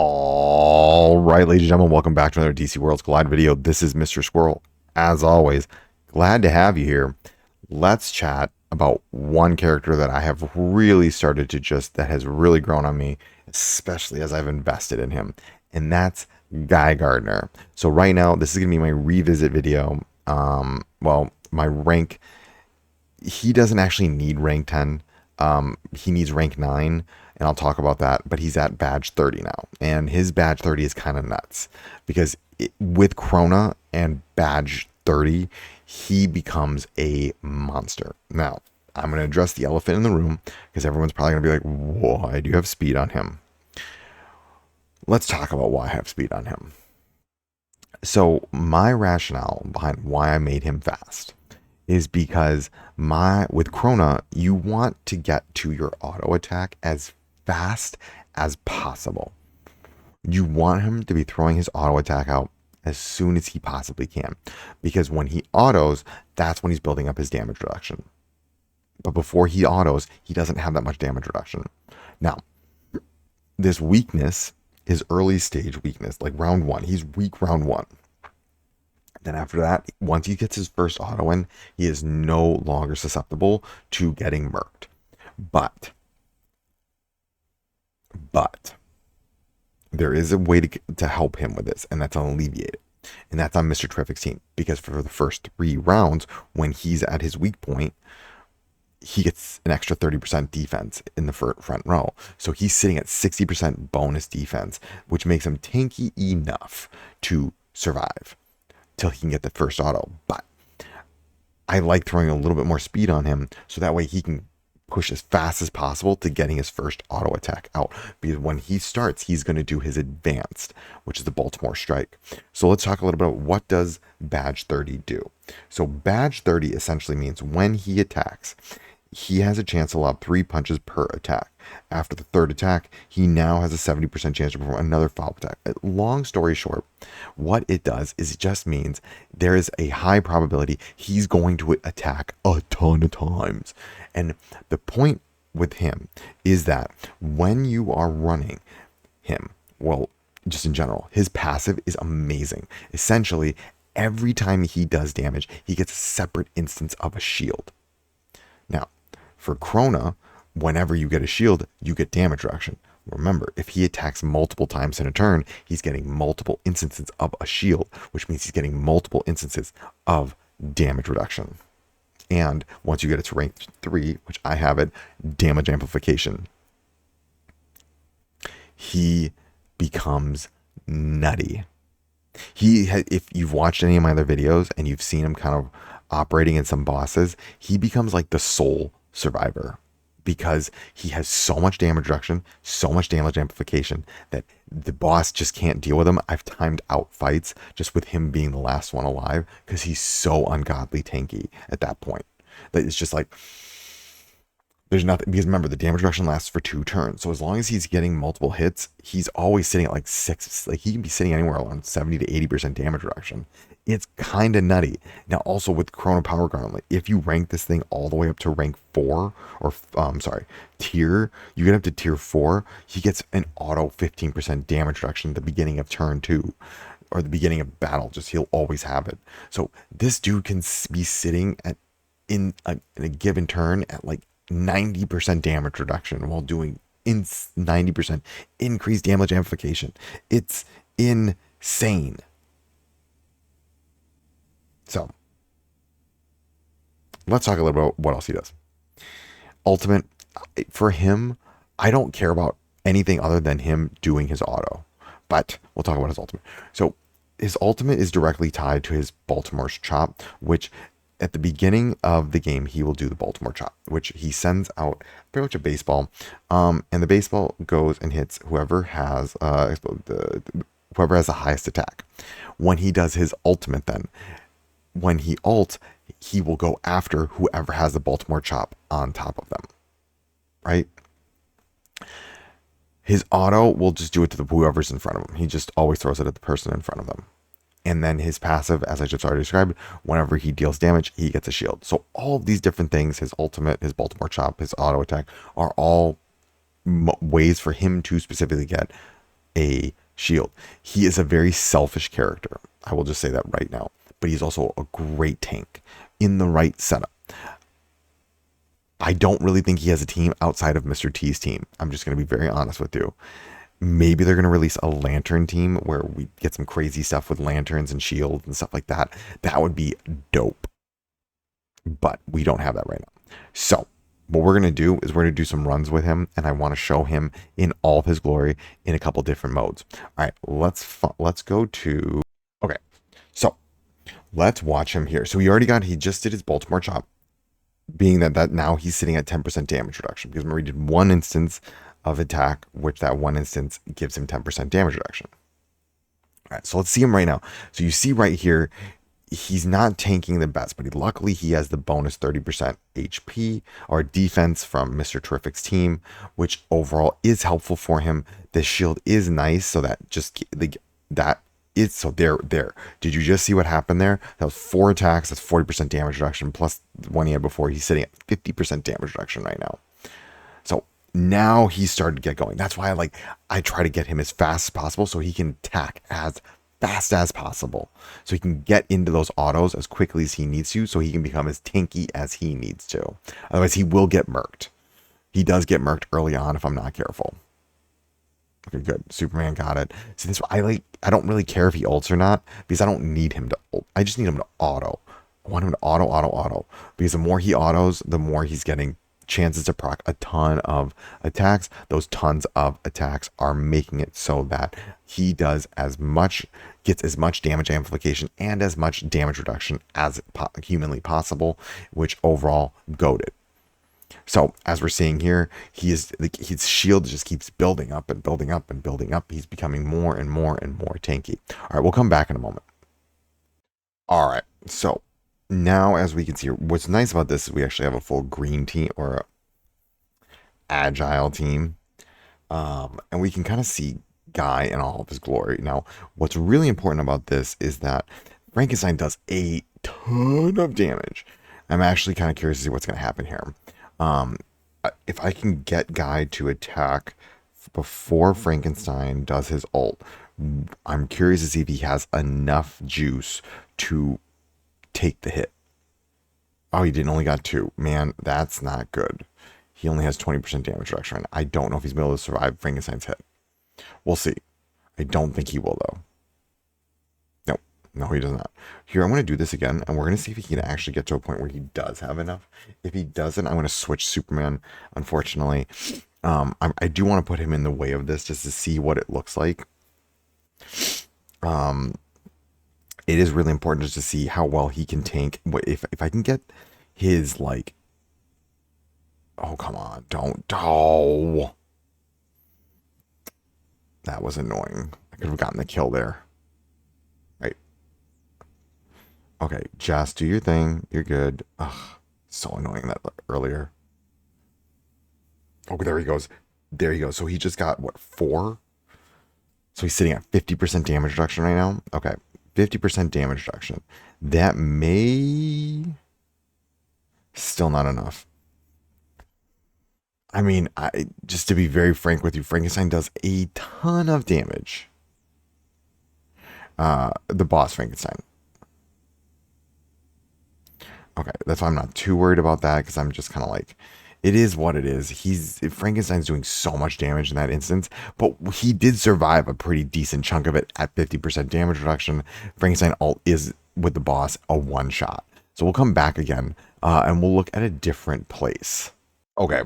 All right, ladies and gentlemen, welcome back to another DC Worlds Collide video. This is Mr. Squirrel. As always, glad to have you here. Let's chat about one character that I have really started to that has really grown on me, especially as I've invested in him, and that's Guy Gardner. So right now, this is going to be my revisit video. Well, my rank, he doesn't actually need rank 10. He needs rank 9, and I'll talk about that, but he's at badge 30 now, and his badge 30 is kind of nuts because with Krona and badge 30, he becomes a monster. Now, I'm going to address the elephant in the room because everyone's probably going to be like, why do you have speed on him? Let's talk about why I have speed on him. So my rationale behind why I made him fast is because with Krona, you want to get to your auto attack as fast as possible. You want him to be throwing his auto attack out as soon as he possibly can, because when he autos, that's when he's building up his damage reduction. But before he autos, he doesn't have that much damage reduction. Now, this weakness is early stage weakness, like round 1. He's weak round 1. Then after that, once he gets his first auto in, he is no longer susceptible to getting murked. But there is a way to help him with this, and that's on alleviate it. And that's on Mr. Terrific's team, because for the first 3 rounds, when he's at his weak point, he gets an extra 30% defense in the front row. So he's sitting at 60% bonus defense, which makes him tanky enough to survive till he can get the first auto. But I like throwing a little bit more speed on him so that way he can push as fast as possible to getting his first auto attack out, because when he starts, he's going to do his advanced, which is the Baltimore Strike. So let's talk a little bit about what does badge 30 do. So badge 30 essentially means when he attacks, he has a chance to allow 3 punches per attack. After the 3rd attack, he now has a 70% chance to perform another follow-up attack. Long story short, what it does is it just means there is a high probability he's going to attack a ton of times. And the point with him is that when you are running him, well, just in general, his passive is amazing. Essentially, every time he does damage, he gets a separate instance of a shield. Now, for Krona, whenever you get a shield, you get damage reduction. Remember, if he attacks multiple times in a turn, he's getting multiple instances of a shield, which means he's getting multiple instances of damage reduction. And once you get it to rank 3, which I have it, damage amplification, he becomes nutty. If you've watched any of my other videos and you've seen him kind of operating in some bosses, he becomes like the sole survivor, because he has so much damage reduction, so much damage amplification that the boss just can't deal with him. I've timed out fights just with him being the last one alive because he's so ungodly tanky at that point that it's just like there's nothing, because remember, the damage reduction lasts for 2 turns. So as long as he's getting multiple hits, he's always sitting at like 6. Like he can be sitting anywhere around 70 to 80% damage reduction. It's kind of nutty. Now, also with Krona Power Gauntlet, if you rank this thing all the way up to rank 4, or tier, you get up to tier 4, he gets an auto 15% damage reduction at the beginning of turn 2, or the beginning of battle. Just he'll always have it. So this dude can be sitting in a given turn at like 90% damage reduction while doing 90% increased damage amplification. It's insane. So let's talk a little bit about what else he does. Ultimate, for him, I don't care about anything other than him doing his auto, but we'll talk about his ultimate. So his ultimate is directly tied to his Baltimore's Chop, which at the beginning of the game, he will do the Baltimore Chop, which he sends out pretty much a baseball. And the baseball goes and hits whoever has the highest attack. When he does his ultimate, then, when he ults, he will go after whoever has the Baltimore Chop on top of them, right? His auto will just do it to whoever's in front of him. He just always throws it at the person in front of them. And then his passive, as I just already described, whenever he deals damage, he gets a shield. So all of these different things, his ultimate, his Baltimore Chop, his auto attack, are all ways for him to specifically get a shield. He is a very selfish character. I will just say that right now. But he's also a great tank in the right setup. I don't really think he has a team outside of Mr. T's team. I'm just going to be very honest with you. Maybe they're going to release a lantern team where we get some crazy stuff with lanterns and shields and stuff like that. That would be dope. But we don't have that right now. So what we're going to do is we're going to do some runs with him, and I want to show him in all of his glory in a couple different modes. All right, let's go to, okay, so let's watch him here. So he just did his Baltimore chop, being that now he's sitting at 10% damage reduction, because remember, he did one instance of attack, which that one instance gives him 10% damage reduction. All right, so let's see him right now. So you see right here, he's not tanking the best, but luckily he has the bonus 30% HP or defense from Mr. Terrific's team, which overall is helpful for him. The shield is nice, so that so there. Did you just see what happened there? That was 4 attacks. That's 40% damage reduction plus the one he had before. He's sitting at 50% damage reduction right now. So now he's started to get going. That's why I try to get him as fast as possible so he can attack as fast as possible, so he can get into those autos as quickly as he needs to, so he can become as tanky as he needs to. Otherwise he will get murked. He does get murked early on if I'm not careful. Okay, good. Superman got it. See, this I don't really care if he ults or not, because I don't need him to ult. I just need him to auto. I want him to auto, because the more he autos, the more he's getting chances to proc a ton of attacks. Those tons of attacks are making it so that he gets as much damage amplification and as much damage reduction as humanly possible, which overall goated. So as we're seeing here, his shield just keeps building up and building up and building up. He's becoming more and more and more tanky. All right, we'll come back in a moment. All right, so now, as we can see, what's nice about this is we actually have a full green team, or a agile team, and we can kind of see Guy in all of his glory. Now, what's really important about this is that Frankenstein does a ton of damage. I'm actually kind of curious to see what's going to happen here. If I can get Guy to attack before Frankenstein does his ult, I'm curious to see if he has enough juice to take the hit. Oh, he didn't, only got 2. Man, that's not good. He only has 20% damage reduction right now. I don't know if he's able to survive Frankenstein's hit. We'll see. I don't think he will, though. No, he does not. Here, I'm going to do this again, and we're going to see if he can actually get to a point where he does have enough. If he doesn't, I'm going to switch Superman, unfortunately. I do want to put him in the way of this just to see what it looks like. It is really important just to see how well he can tank. If I can get his, oh, come on, don't. Oh. That was annoying. I could have gotten the kill there. Right. Okay, just do your thing. You're good. Ugh, so annoying that earlier. Oh, there he goes. There he goes. So he just got, what, 4? So he's sitting at 50% damage reduction right now. Okay. 50% damage reduction. That may still not enough. I mean, just to be very frank with you, Frankenstein does a ton of damage. The boss Frankenstein. Okay, that's why I'm not too worried about that, because I'm just kind of it is what it is. Frankenstein's doing so much damage in that instance, but he did survive a pretty decent chunk of it at 50% damage reduction. Frankenstein ult is, with the boss, a one-shot. So we'll come back again, and we'll look at a different place. Okay,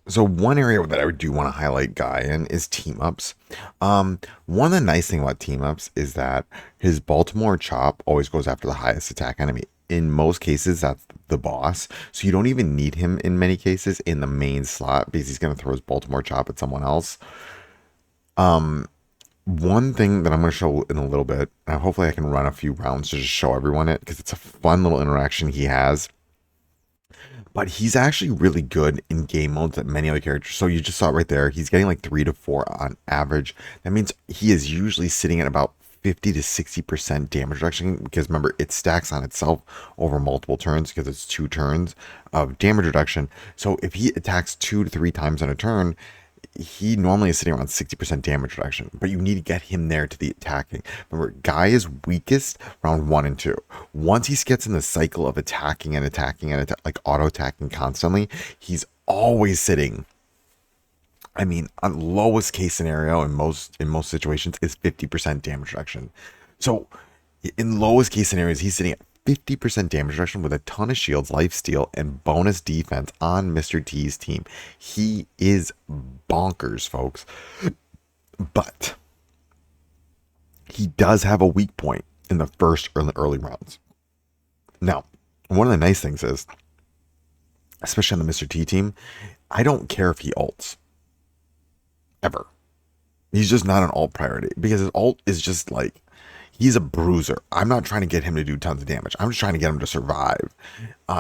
so one area that I do want to highlight Guy in is team-ups. One of the nice things about team-ups is that his Baltimore chop always goes after the highest attack enemy. In most cases, that's the boss. So you don't even need him in many cases in the main slot, because he's going to throw his Baltimore chop at someone else. One thing that I'm going to show in a little bit, and hopefully I can run a few rounds to just show everyone it, because it's a fun little interaction he has. But he's actually really good in game modes that many other characters. So you just saw it right there. He's getting 3 to 4 on average. That means he is usually sitting at about 50 to 60% damage reduction, because remember, it stacks on itself over multiple turns, because it's 2 turns of damage reduction. So if he attacks 2 to 3 times on a turn, he normally is sitting around 60% damage reduction, but you need to get him there to the attacking. Remember, Guy is weakest round 1 and 2. Once he gets in the cycle of attacking and attacking and like auto attacking constantly, he's always sitting. I mean, on lowest case scenario in most situations is 50% damage reduction. So in lowest case scenarios, he's sitting at 50% damage reduction with a ton of shields, life steal, and bonus defense on Mr. T's team. He is bonkers, folks. But he does have a weak point in the first or in the early rounds. Now, one of the nice things is, especially on the Mr. T team, I don't care if he ults. Ever. He's just not an ult priority because his ult is just like, he's a bruiser. I'm not trying to get him to do tons of damage. I'm just trying to get him to survive.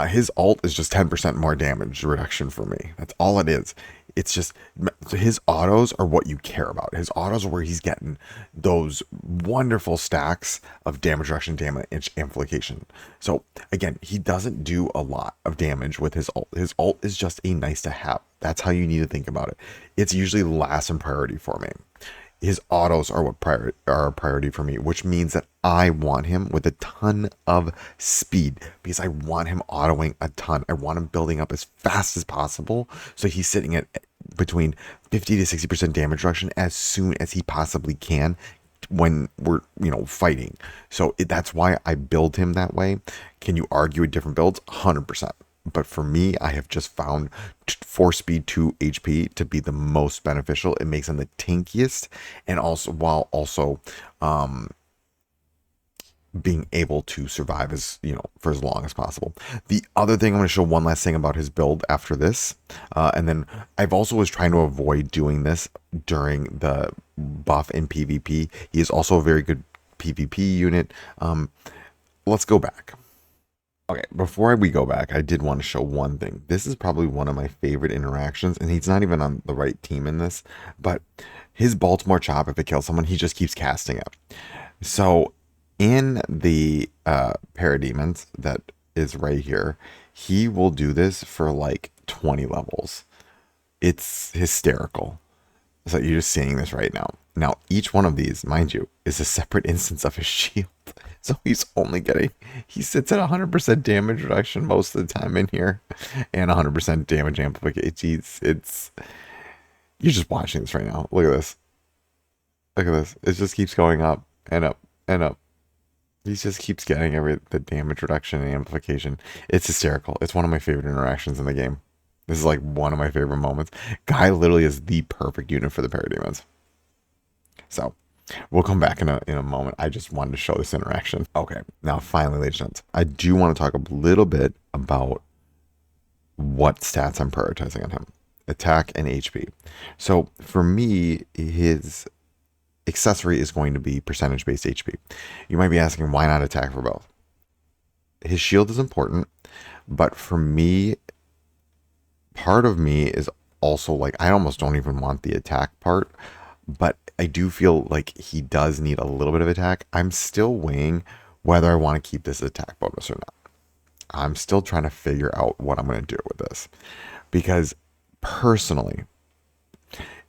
His ult is just 10% more damage reduction for me. That's all it is. It's just his autos are what you care about. His autos are where he's getting those wonderful stacks of damage reduction, damage amplification. So again, he doesn't do a lot of damage with his ult. His ult is just a nice to have. That's how you need to think about it. It's usually last in priority for me. His autos are what are a priority for me, which means that I want him with a ton of speed because I want him autoing a ton. I want him building up as fast as possible so he's sitting at between 50 to 60% damage reduction as soon as he possibly can when we're, fighting. So that's why I build him that way. Can you argue with different builds? 100%. But for me, I have just found 4 speed 2 HP to be the most beneficial. It makes him the tankiest, and also while also being able to survive as for as long as possible. The other thing, I'm going to show one last thing about his build after this, and then I've also was trying to avoid doing this during the buff in PvP. He is also a very good PvP unit. Let's go back. Okay, before we go back, I did want to show one thing. This is probably one of my favorite interactions, and he's not even on the right team in this, but his Baltimore Chop, if it kills someone, he just keeps casting it. So in the Parademons that is right here, he will do this for like 20 levels. It's hysterical. So you're just seeing this right now. Now, each one of these, mind you, is a separate instance of his shield. So he sits at 100% damage reduction most of the time in here and 100% damage amplification. You're just watching this right now. Look at this. Look at this. It just keeps going up and up and up. He just keeps getting the damage reduction and amplification. It's hysterical. It's one of my favorite interactions in the game. This is like one of my favorite moments. Guy literally is the perfect unit for the Parademons. So we'll come back in a moment. I just wanted to show this interaction. Okay, now finally, ladies and gents, I do want to talk a little bit about what stats I'm prioritizing on him. Attack and HP. So for me, his accessory is going to be percentage-based HP. You might be asking, why not attack for both? His shield is important, but for me, part of me is also like, I almost don't even want the attack part, but I do feel like he does need a little bit of attack. I'm still weighing whether I want to keep this attack bonus or not. I'm still trying to figure out what I'm going to do with this. Because personally,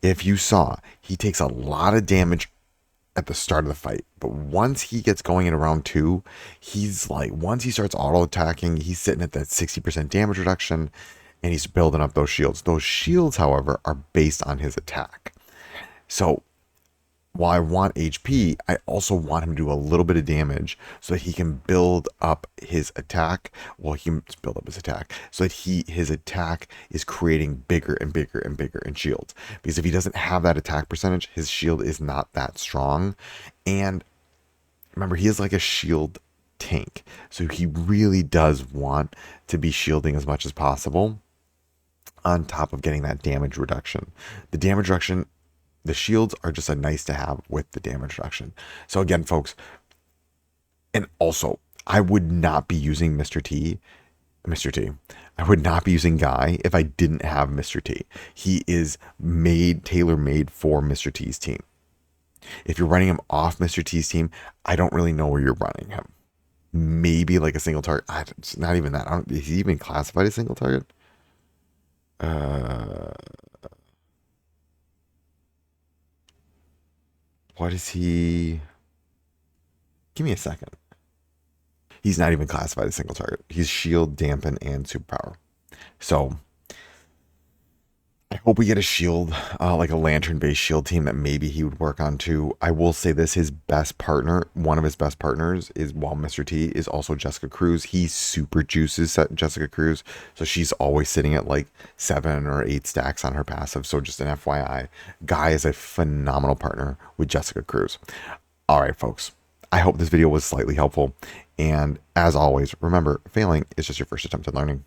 if you saw, he takes a lot of damage at the start of the fight. But once he gets going in round 2, he's like, once he starts auto attacking, he's sitting at that 60% damage reduction and he's building up those shields. Those shields, however, are based on his attack. So while I want HP, I also want him to do a little bit of damage so that he can build up his attack. Well, he can build up his attack so that his attack is creating bigger and bigger and bigger in shields. Because if he doesn't have that attack percentage, his shield is not that strong. And remember, he is like a shield tank. So he really does want to be shielding as much as possible on top of getting that damage reduction. The damage reduction, the shields are just a nice to have with the damage reduction. So again, folks, and also, I would not be using Mr. T. I would not be using Guy if I didn't have Mr. T. He is tailor-made for Mr. T's team. If you're running him off Mr. T's team, I don't really know where you're running him. Maybe like a single target. It's not even that. Is he even classified as single target? What is he? Give me a second. He's not even classified as single target. He's shield, dampen, and superpower. So I hope we get a shield, like a lantern-based shield team that maybe he would work on too. I will say this: his best partner, one of his best partners, is while Mr. T is also Jessica Cruz. He super juices Jessica Cruz, so she's always sitting at like 7 or 8 stacks on her passive. So just an FYI, Guy is a phenomenal partner with Jessica Cruz. All right, folks. I hope this video was slightly helpful. And as always, remember, failing is just your first attempt at learning.